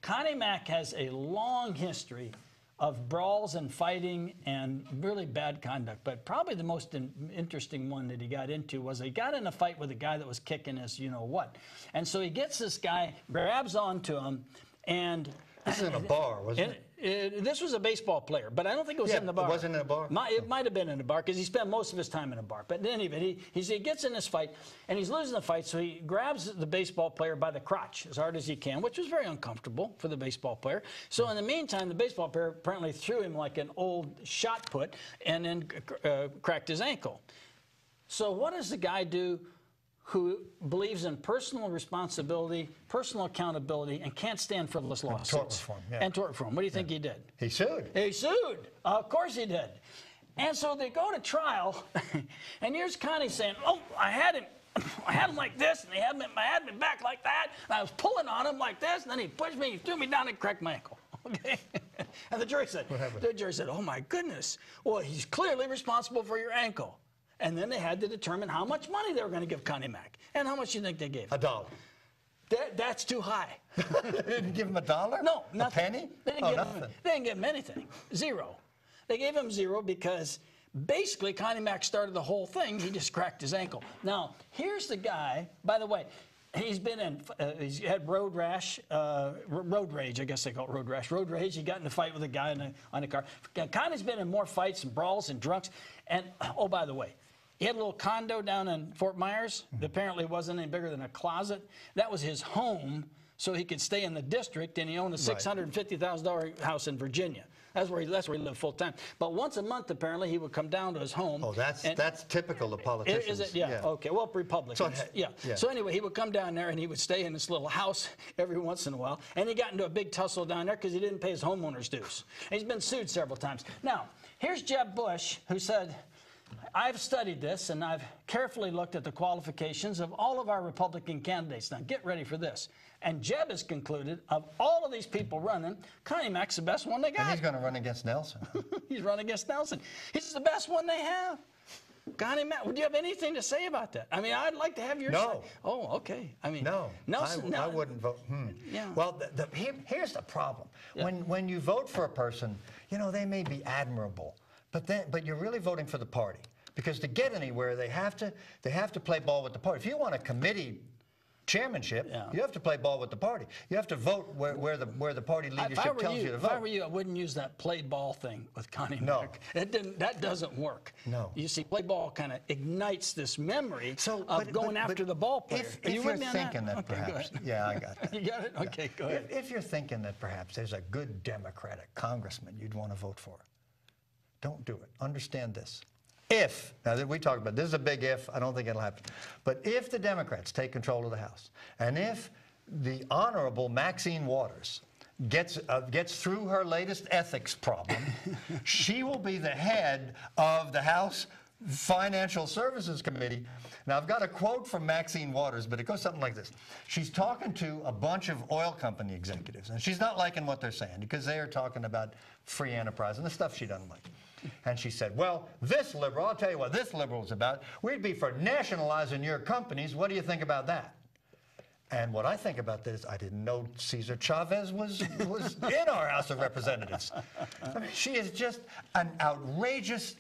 Connie Mack has a long history of brawls and fighting and really bad conduct. But probably the most interesting one that he got into was he got in a fight with a guy that was kicking his you-know-what. And so he gets this guy, grabs onto him, and... This is in a bar, wasn't it? This was a baseball player, but I don't think it was in the bar. It wasn't in a bar? It might have been in a bar, because he spent most of his time in a bar. But anyway, he gets in this fight, and he's losing the fight, so he grabs the baseball player by the crotch as hard as he can, which was very uncomfortable for the baseball player. So in the meantime, the baseball player apparently threw him like an old shot put and then cracked his ankle. So what does the guy do who believes in personal responsibility, personal accountability, and can't stand frivolous lawsuits? Tort reform, And tort reform. What do you think he did? He sued. He sued. Of course he did. And so they go to trial, and here's Connie saying, oh, I had him like this, and I had me back like that, and I was pulling on him like this, and then he pushed me, he threw me down and cracked my ankle. Okay? And the jury said, oh my goodness, well, he's clearly responsible for your ankle. And then they had to determine how much money they were going to give Connie Mack. And how much do you think they gave him? $1. That's too high. They didn't give him $1? No, nothing. A penny? They didn't give him anything. Zero. They gave him zero because basically Connie Mack started the whole thing. He just cracked his ankle. Now, here's the guy, by the way, he's had road rage, I guess they call it road rash. Road rage, he got in a fight with a guy on a car. Connie's been in more fights and brawls and drunks. And, oh, by the way, he had a little condo down in Fort Myers that apparently wasn't any bigger than a closet. That was his home so he could stay in the district, and he owned a $650,000 house in Virginia. That's where he lived full time. But once a month, apparently, he would come down to his home. Oh, that's typical of politicians. Is it? Yeah. Okay. Well, Republicans. So, So anyway, he would come down there and he would stay in this little house every once in a while. And he got into a big tussle down there because he didn't pay his homeowner's dues. And he's been sued several times. Now, here's Jeb Bush, who said, I've studied this, and I've carefully looked at the qualifications of all of our Republican candidates. Now, get ready for this. And Jeb has concluded, of all of these people running, Connie Mack's the best one they got. And he's going to run against Nelson. He's running against Nelson. He's the best one they have. Connie Mack, would you have anything to say about that? I mean, I'd like to have your say. Oh, okay. I mean, no, Nelson, I wouldn't vote. Yeah. Well, here's the problem. Yeah. When you vote for a person, you know, they may be admirable, but you're really voting for the party. Because to get anywhere, they have to play ball with the party. If you want a committee chairmanship, you have to play ball with the party. You have to vote where the party leadership tells you to vote. If I were you, I wouldn't use that play ball thing with Connie Mack. That doesn't work. No. You see, play ball kind of ignites this memory of going after the ball player. If you're thinking that perhaps, yeah, I got that. You got it? Okay, go ahead. If you're thinking that perhaps there's a good Democratic congressman you'd want to vote for, don't do it. Understand this. If, now that we talked about, this is a big if, I don't think it'll happen, but if the Democrats take control of the House, and if the Honorable Maxine Waters gets through her latest ethics problem, she will be the head of the House Financial Services Committee. Now, I've got a quote from Maxine Waters, but it goes something like this. She's talking to a bunch of oil company executives, and she's not liking what they're saying because they are talking about free enterprise and the stuff she doesn't like. And she said, well, this liberal, I'll tell you what this liberal is about. We'd be for nationalizing your companies. What do you think about that? And what I think about this, I didn't know Cesar Chavez was in our House of Representatives. I mean, she is just an outrageous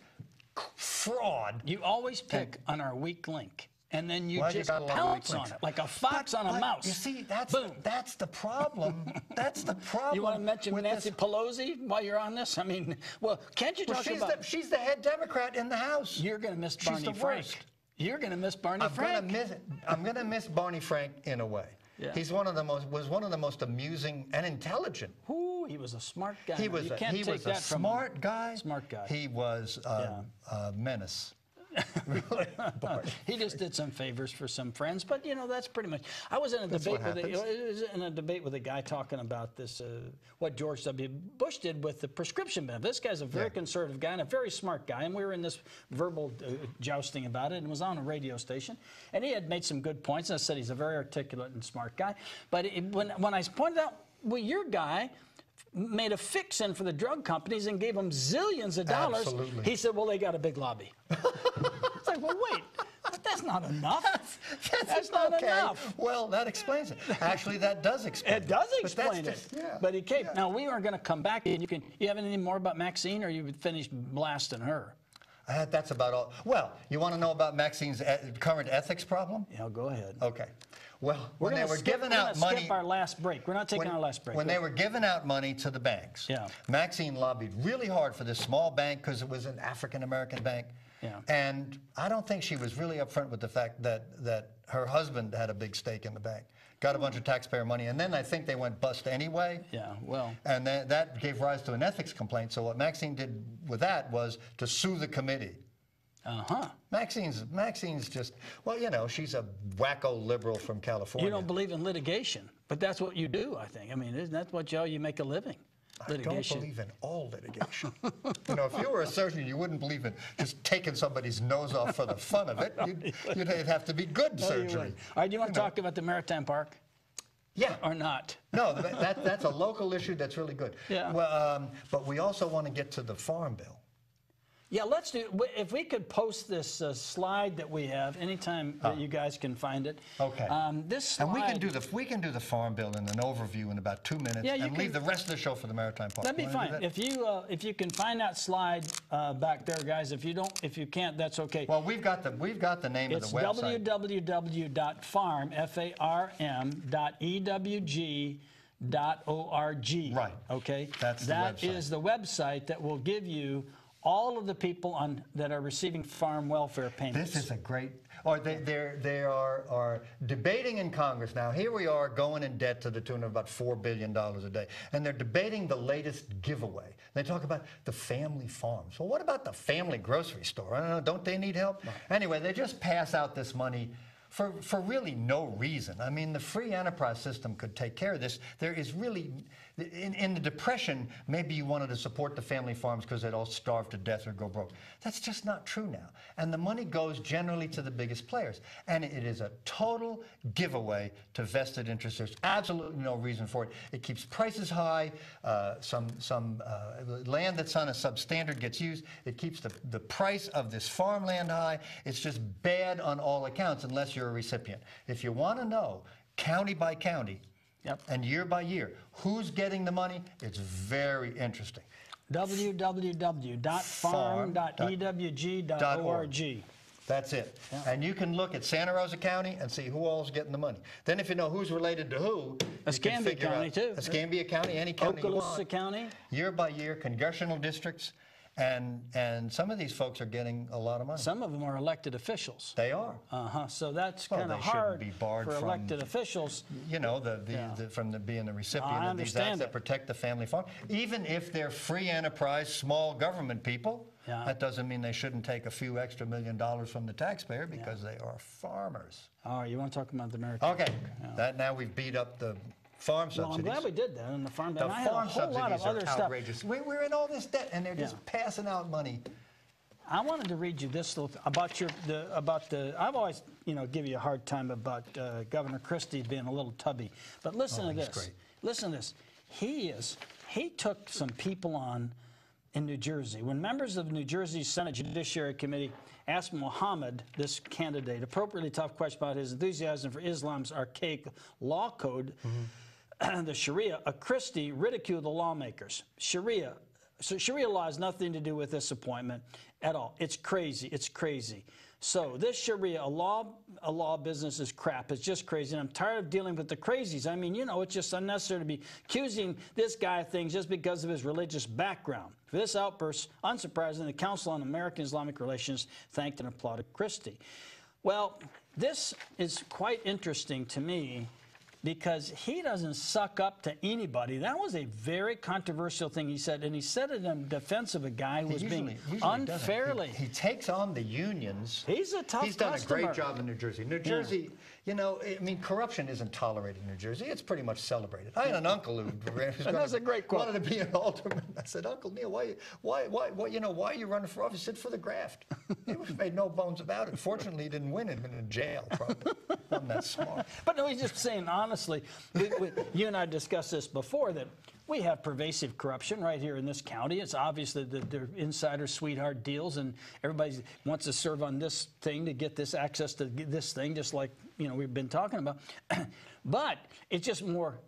fraud. You always pick on our weak link. And then you just pounce on it like a fox on a mouse. You see, that's the problem. That's the problem. You want to mention Nancy Pelosi while you're on this? I mean, well, can't you talk about... She's the head Democrat in the House. You're going to miss Barney Frank. You're going to miss Barney Frank. I'm going to miss Barney Frank in a way. Yeah. He's one of the most amusing and intelligent. Ooh, he was a smart guy. He was a smart guy. Smart guy. He was a menace. Really? He just did some favors for some friends, but you know that's pretty much. I was in a debate with a guy talking about this, what George W. Bush did with the prescription benefit. This guy's a very conservative guy and a very smart guy, and we were in this verbal jousting about it, and was on a radio station, and he had made some good points. And I said he's a very articulate and smart guy, but when I pointed out, well, your guy made a fix-in for the drug companies and gave them zillions of dollars. Absolutely. He said, well, they got a big lobby. It's like, well, wait, but that's not enough. That's not enough. Well, that explains it. Actually, that does explain it. It does explain it. Yeah. But he came. Yeah. Now, we aren't going to come back. And you have anything more about Maxine, or you finished blasting her? That's about all. Well, you want to know about Maxine's current ethics problem? Yeah, go ahead. Okay. Well, when they were giving out money... skip our last break. We're not taking our last break. When they were giving out money to the banks, Maxine lobbied really hard for this small bank because it was an African-American bank. Yeah. And I don't think she was really upfront with the fact that her husband had a big stake in the bank. Got a bunch of taxpayer money, and then I think they went bust anyway. Yeah, well. And that gave rise to an ethics complaint. So what Maxine did with that was to sue the committee. Uh-huh. Maxine's just, well, you know, she's a wacko liberal from California. You don't believe in litigation, but that's what you do, I think. I mean, isn't that what you make a living? Litigation. I don't believe in all litigation. You know, if you were a surgeon, you wouldn't believe in just taking somebody's nose off for the fun of it. You'd have to be good surgery. All right, do you want to talk about the Maritime Park? Yeah. Or not? No, that's a local issue that's really good. Yeah. Well, but we also want to get to the Farm Bill. Yeah, let's do. If we could post this slide that we have anytime that you guys can find it. Okay. This slide. And we can do the Farm Bill in an overview in about 2 minutes, and leave the rest of the show for the Maritime Park. That'd be fine. If you can find that slide back there, guys. If you can't, that's okay. Well, we've got the name of the website. It's www.farm.ewg.org. Right. Okay. That's the website. That is the website that will give you all of the people that are receiving farm welfare payments. This is a great. Or they are debating in Congress now. Here we are going in debt to the tune of about $4 billion a day, and they're debating the latest giveaway. They talk about the family farms. Well, what about the family grocery store? I don't know. Don't they need help? No. Anyway, they just pass out this money for really no reason. I mean, the free enterprise system could take care of this. There in the Depression, maybe you wanted to support the family farms because they'd all starve to death or go broke. That's just not true now. And the money goes generally to the biggest players. And it is a total giveaway to vested interests. There's absolutely no reason for it. It keeps prices high. Some land that's on a substandard gets used. It keeps the price of this farmland high. It's just bad on all accounts unless you're a recipient. If you want to know, county by county, and year by year, who's getting the money? It's very interesting. www.farm.ewg.org. That's it. And you can look at Santa Rosa County and see who all's getting the money. Then if you know who's related to who, Escambia County, too. Escambia County, any county you want. County. Year by year, congressional districts. And some of these folks are getting a lot of money. Some of them are elected officials. They are. So that's kind of hard be barred for elected officials. You know, from being the recipient of these acts that protect the family farm. Even if they're free enterprise, small government people, that doesn't mean they shouldn't take a few extra $1 million from the taxpayer because they are farmers. Oh, you want to talk about the Maritime? Okay. Now we've beat up the farm subsidies. Well, I'm glad we did that in the farm. The farm subsidies are outrageous. Stuff. We're in all this debt, and they're just passing out money. I wanted to read you this little about I've always give you a hard time about Governor Christie being a little tubby, but listen to this. Great. Listen to this. He took some people on in New Jersey when members of New Jersey's Senate Judiciary Committee asked Mohammed, this candidate, appropriately tough question about his enthusiasm for Islam's archaic law code. The Sharia, Christie ridiculed the lawmakers. Sharia law has nothing to do with this appointment at all. It's crazy. It's crazy. So this Sharia, a law business is crap. It's just crazy. And I'm tired of dealing with the crazies. I mean, it's just unnecessary to be accusing this guy of things just because of his religious background. For this outburst, unsurprisingly, the Council on American Islamic Relations thanked and applauded Christie. Well, this is quite interesting to me, because he doesn't suck up to anybody. That was a very controversial thing he said, and he said it in defense of a guy who was being unfairly. He takes on the unions. He's a tough He's done customer. a great job in New Jersey. New Jersey, I mean, corruption isn't tolerated in New Jersey. It's pretty much celebrated. I had an uncle who that's a great quote. wanted to be an alderman. I said, Uncle Neil, why are you running for office? He said, for the graft. He made no bones about it. Fortunately, he didn't win. He'd been in jail, probably. Wasn't that smart. But no, he's just saying, honestly, you and I discussed this before, that we have pervasive corruption right here in this county. It's obvious that they're insider sweetheart deals, and everybody wants to serve on this thing to get this access to this thing, just like we've been talking about. But it's just more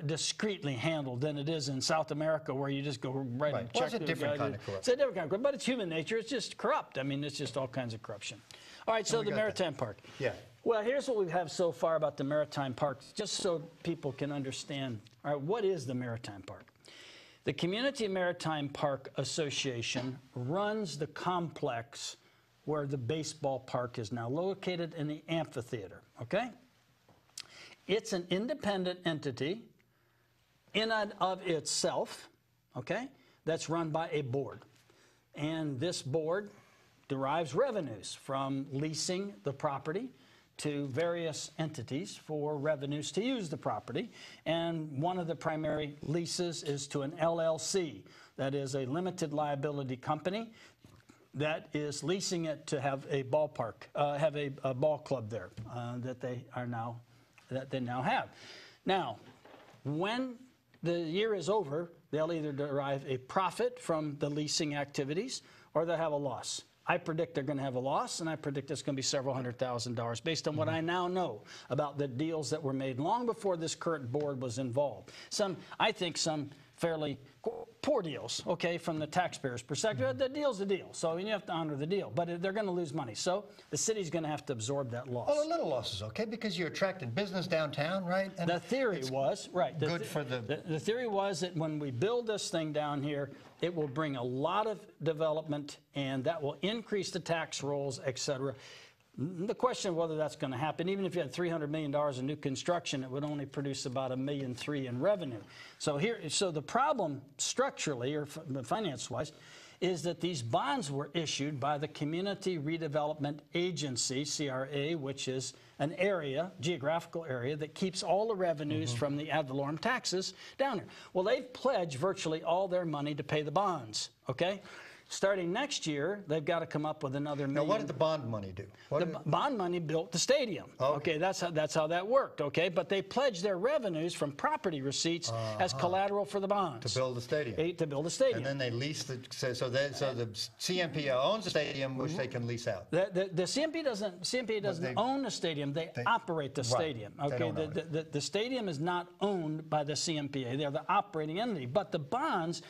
discreetly handled than it is in South America, where you just go right and check. Well, it's a different kind of corruption. It's a different kind of corruption, but it's human nature. It's just corrupt. I mean, it's just all kinds of corruption. All right, so the Maritime Park. Yeah. Well, here's what we have so far about the Maritime Park, just so people can understand. All right, what is the Maritime Park? The Community Maritime Park Association runs the complex where the baseball park is now located, in the amphitheater, okay? It's an independent entity in and of itself, okay, that's run by a board. And this board derives revenues from leasing the property to various entities for revenues to use the property. And one of the primary leases is to an LLC, that is a limited liability company that is leasing it to have a ballpark, have a ball club there that they now have. Now, when the year is over, they'll either derive a profit from the leasing activities, or they'll have a loss. I predict they're going to have a loss, and I predict it's going to be several $100,000 based on what I now know about the deals that were made long before this current board was involved. I think some fairly poor deals, okay, from the taxpayer's perspective. The deal's a deal, so you have to honor the deal. But they're going to lose money, so the city's going to have to absorb that loss. Well, a little loss is okay, because you're attracting business downtown, right? And the theory was, right. Good for the theory was that when we build this thing down here, it will bring a lot of development, and that will increase the tax rolls, et cetera. The question of whether that's going to happen, even if you had $300 million in new construction, it would only produce about $1.3 million in revenue. So the problem structurally, or finance-wise, is that these bonds were issued by the Community Redevelopment Agency, CRA, which is an area, geographical area, that keeps all the revenues from the ad valorem taxes down here. Well, they've pledged virtually all their money to pay the bonds, okay? Starting next year, they've got to come up with another million. Now, what did the bond money do? Bond money built the stadium. Okay, that's how that worked. Okay, but they pledged their revenues from property receipts as collateral for the bonds to build the stadium. To build the stadium. And then they lease the so the CMP owns the stadium, which they can lease out. The CMP doesn't own the stadium. They operate the stadium. Okay, the stadium is not owned by the CMPA. They're the operating entity, but the bonds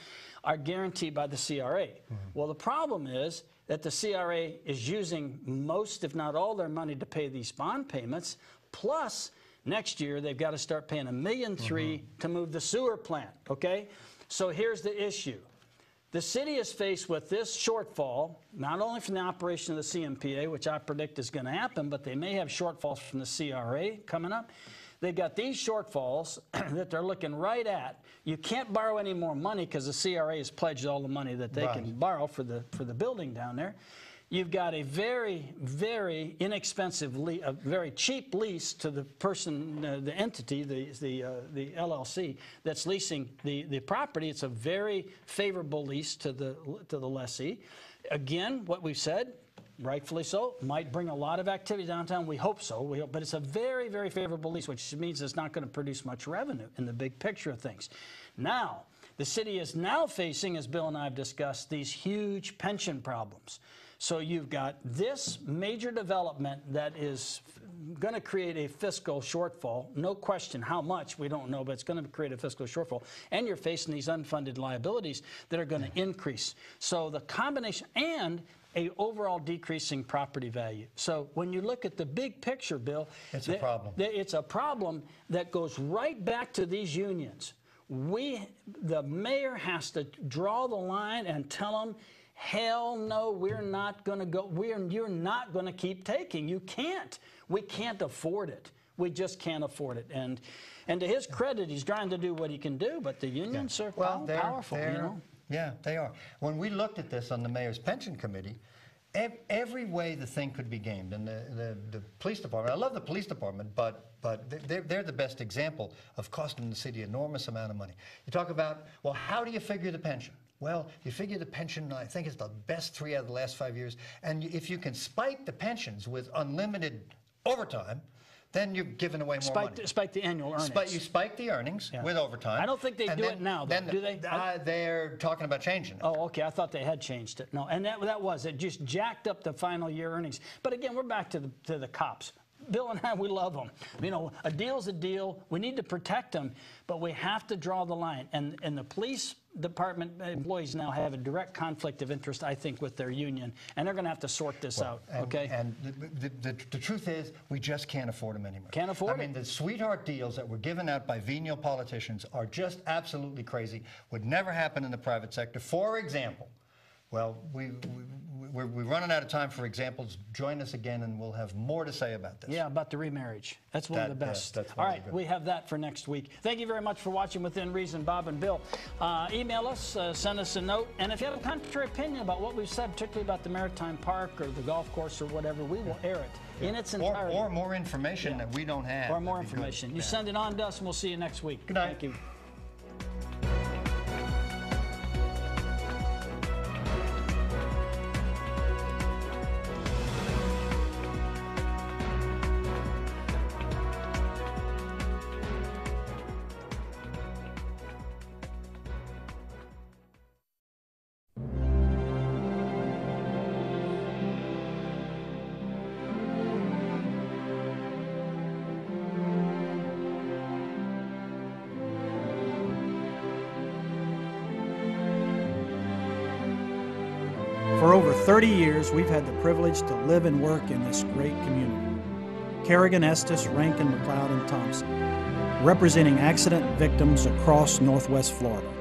are guaranteed by the CRA. Well, the problem is that the CRA is using most, if not all, their money to pay these bond payments, plus next year they've got to start paying $1.3 million to move the sewer plant, okay? So here's the issue. The city is faced with this shortfall, not only from the operation of the CMPA, which I predict is going to happen, but they may have shortfalls from the CRA coming up. They've got these shortfalls that they're looking right at. You can't borrow any more money because the CRA has pledged all the money that they can borrow for the building down there. You've got a very, very inexpensive, a very cheap lease to the person, the entity, the LLC that's leasing the property. It's a very favorable lease to the lessee. Again, what we've said, rightfully so, might bring a lot of activity downtown. We hope so. But it's a very, very favorable lease, which means it's not going to produce much revenue in the big picture of things. Now, the city is now facing, as Bill and I have discussed, these huge pension problems. So you've got this major development that is going to create a fiscal shortfall. No question how much, we don't know, but it's going to create a fiscal shortfall. And you're facing these unfunded liabilities that are going to increase. So the combination, and a overall decreasing property value. So when you look at the big picture, Bill, it's a problem. It's a problem that goes right back to these unions. The mayor has to draw the line and tell them, hell no, we're not going to go. You're not going to keep taking. You can't. We can't afford it. We just can't afford it. And to his credit, he's trying to do what he can do, but the unions are powerful, you know. Yeah, they are. When we looked at this on the mayor's pension committee, every way the thing could be gamed, and the police department, I love the police department, but they're the best example of costing the city an enormous amount of money. You talk about, well, how do you figure the pension? Well, you figure the pension, I think it's the best 3 out of the last 5 years, and if you can spike the pensions with unlimited overtime, then you're giving away more money. Spike the annual earnings. You spike the earnings with overtime. I don't think they do it now, though, do they? They're talking about changing it. Oh, okay. I thought they had changed it. No, and it just jacked up the final year earnings. But again, we're back to the cops. Bill and I, we love them. You know, a deal's a deal. We need to protect them, but we have to draw the line. And the police department employees now have a direct conflict of interest, I think, with their union, and they're going to have to sort this out. Okay. And the truth is, we just can't afford them anymore. Can't afford it. I mean, the sweetheart deals that were given out by venial politicians are just absolutely crazy. Would never happen in the private sector. For example, well, we're running out of time for examples. Join us again, and we'll have more to say about this. Yeah, about the remarriage. That's one of the best. All right, we have that for next week. Thank you very much for watching Within Reason, Bob and Bill. Email us, send us a note, and if you have a contrary opinion about what we've said, particularly about the Maritime Park or the golf course or whatever, we will air it in its entirety. Or more information that we don't have. Or more information. You send it on to us, and we'll see you next week. Good night. Thank you. For over 30 years, we've had the privilege to live and work in this great community. Kerrigan, Estes, Rankin, McLeod, and Thompson, representing accident victims across Northwest Florida.